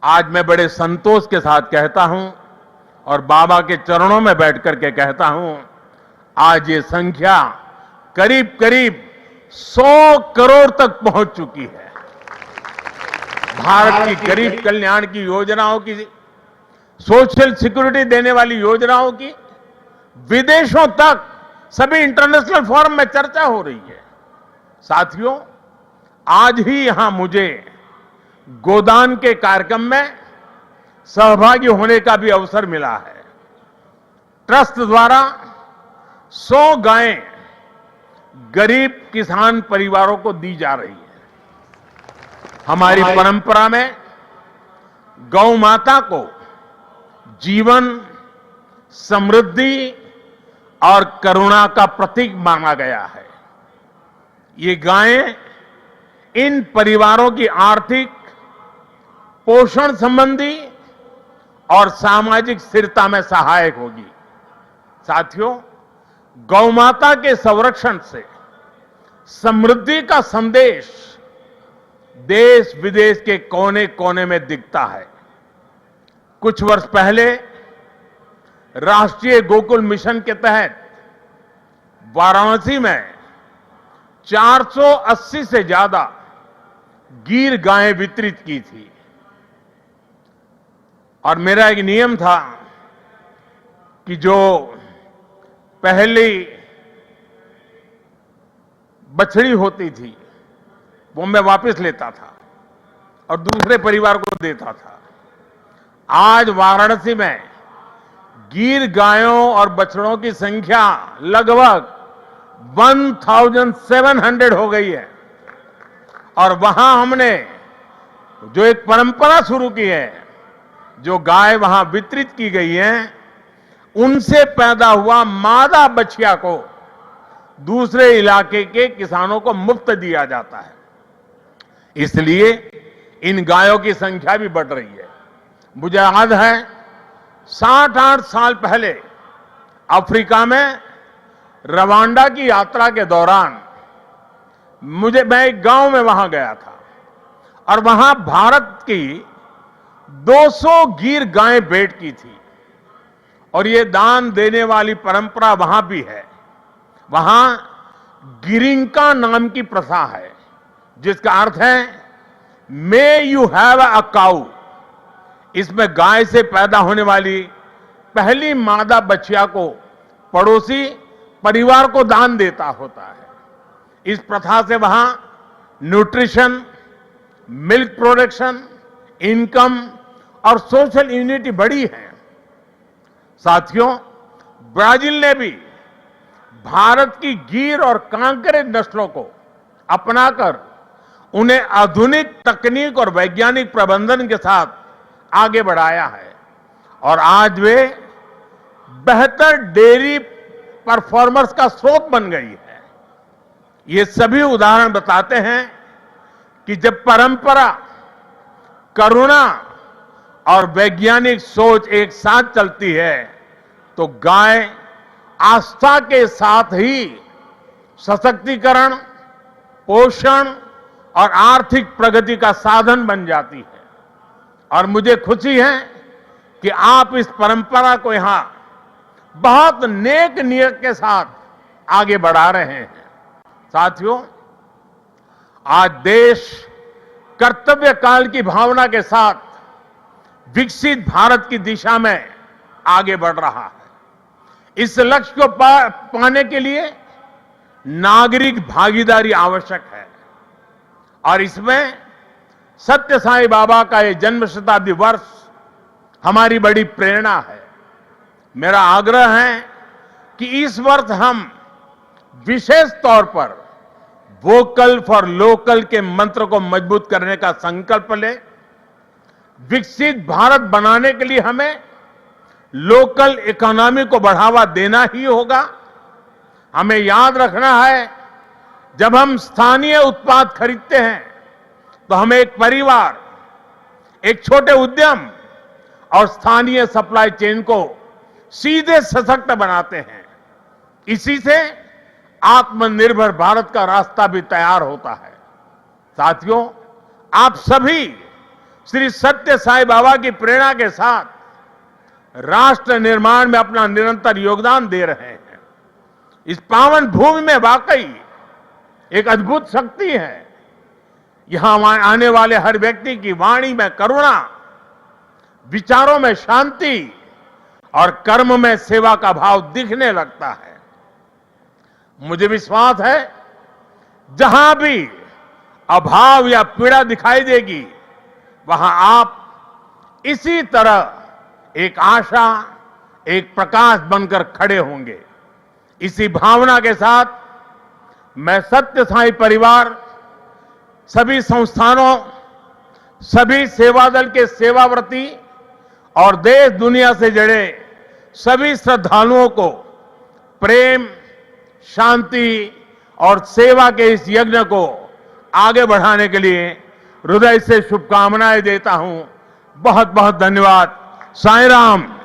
आज मैं बड़े संतोष के साथ कहता हूं और बाबा के चरणों में बैठ करके कहता हूं, आज ये संख्या करीब करीब 100 करोड़ तक पहुंच चुकी है। भारत की गरीब कल्याण की योजनाओं की, सोशल सिक्योरिटी देने वाली योजनाओं की विदेशों तक सभी इंटरनेशनल फोरम में चर्चा हो रही है। साथियों, आज ही यहां मुझे गोदान के कार्यक्रम में सहभागी होने का भी अवसर मिला है। ट्रस्ट द्वारा 100 गायें गरीब किसान परिवारों को दी जा रही है। हमारी परंपरा में गौ माता को जीवन, समृद्धि और करुणा का प्रतीक माना गया है। ये गायें इन परिवारों की आर्थिक, पोषण संबंधी और सामाजिक स्थिरता में सहायक होगी। साथियों, गौ माता के संरक्षण से समृद्धि का संदेश देश विदेश के कोने कोने में दिखता है। कुछ वर्ष पहले राष्ट्रीय गोकुल मिशन के तहत वाराणसी में 480 से ज्यादा गीर गायें वितरित की थी और मेरा एक नियम था कि जो पहली बछड़ी होती थी वो मैं वापस लेता था और दूसरे परिवार को देता था। आज वाराणसी में गीर गायों और बछड़ों की संख्या लगभग 1700 हो गई है और वहां हमने जो एक परंपरा शुरू की है, जो गाय वहां वितरित की गई है, उनसे पैदा हुआ मादा बछिया को दूसरे इलाके के किसानों को मुफ्त दिया जाता है। इसलिए इन गायों की संख्या भी बढ़ रही है। मुझे याद है 7-8 साल पहले अफ्रीका में रवांडा की यात्रा के दौरान मैं एक गांव में वहां गया था और वहां भारत की 200 गीर गायें भेंट की थी और ये दान देने वाली परंपरा वहां भी है। वहां गिरिंका नाम की प्रथा है जिसका अर्थ है मे यू हैव अ काऊ। इसमें गाय से पैदा होने वाली पहली मादा बछिया को पड़ोसी परिवार को दान देता होता है। इस प्रथा से वहां न्यूट्रिशन, मिल्क प्रोडक्शन, इनकम और सोशल यूनिटी बढ़ी है। साथियों, ब्राजील ने भी भारत की गीर और कांकरे नस्लों को अपनाकर उन्हें आधुनिक तकनीक और वैज्ञानिक प्रबंधन के साथ आगे बढ़ाया है और आज वे बेहतर डेयरी परफॉर्मर्स का स्रोत बन गई है। ये सभी उदाहरण बताते हैं कि जब परंपरा, करुणा और वैज्ञानिक सोच एक साथ चलती है तो गाय आस्था के साथ ही सशक्तिकरण, पोषण और आर्थिक प्रगति का साधन बन जाती है। और मुझे खुशी है कि आप इस परंपरा को यहां बहुत नेक नियत के साथ आगे बढ़ा रहे हैं। साथियों, आज देश कर्तव्य काल की भावना के साथ विकसित भारत की दिशा में आगे बढ़ रहा है। इस लक्ष्य को पाने के लिए नागरिक भागीदारी आवश्यक है और इसमें सत्य साईं बाबा का ये जन्म शताब्दी वर्ष हमारी बड़ी प्रेरणा है। मेरा आग्रह है कि इस वर्ष हम विशेष तौर पर वोकल फॉर लोकल के मंत्र को मजबूत करने का संकल्प लें। विकसित भारत बनाने के लिए हमें लोकल इकोनॉमी को बढ़ावा देना ही होगा। हमें याद रखना है, जब हम स्थानीय उत्पाद खरीदते हैं तो हम एक परिवार, एक छोटे उद्यम और स्थानीय सप्लाई चेन को सीधे सशक्त बनाते हैं। इसी से आत्मनिर्भर भारत का रास्ता भी तैयार होता है। साथियों, आप सभी श्री सत्य साईं बाबा की प्रेरणा के साथ राष्ट्र निर्माण में अपना निरंतर योगदान दे रहे हैं। इस पावन भूमि में वाकई एक अद्भुत शक्ति है। यहां आने वाले हर व्यक्ति की वाणी में करुणा, विचारों में शांति और कर्म में सेवा का भाव दिखने लगता है। मुझे विश्वास है, जहां भी अभाव या पीड़ा दिखाई देगी, वहां आप इसी तरह एक आशा, एक प्रकाश बनकर खड़े होंगे। इसी भावना के साथ मैं सत्य साईं परिवार, सभी संस्थानों, सभी सेवा दल के सेवाव्रती और देश दुनिया से जुड़े सभी श्रद्धालुओं को प्रेम, शांति और सेवा के इस यज्ञ को आगे बढ़ाने के लिए हृदय से शुभकामनाएं देता हूं। बहुत बहुत धन्यवाद। साईं राम।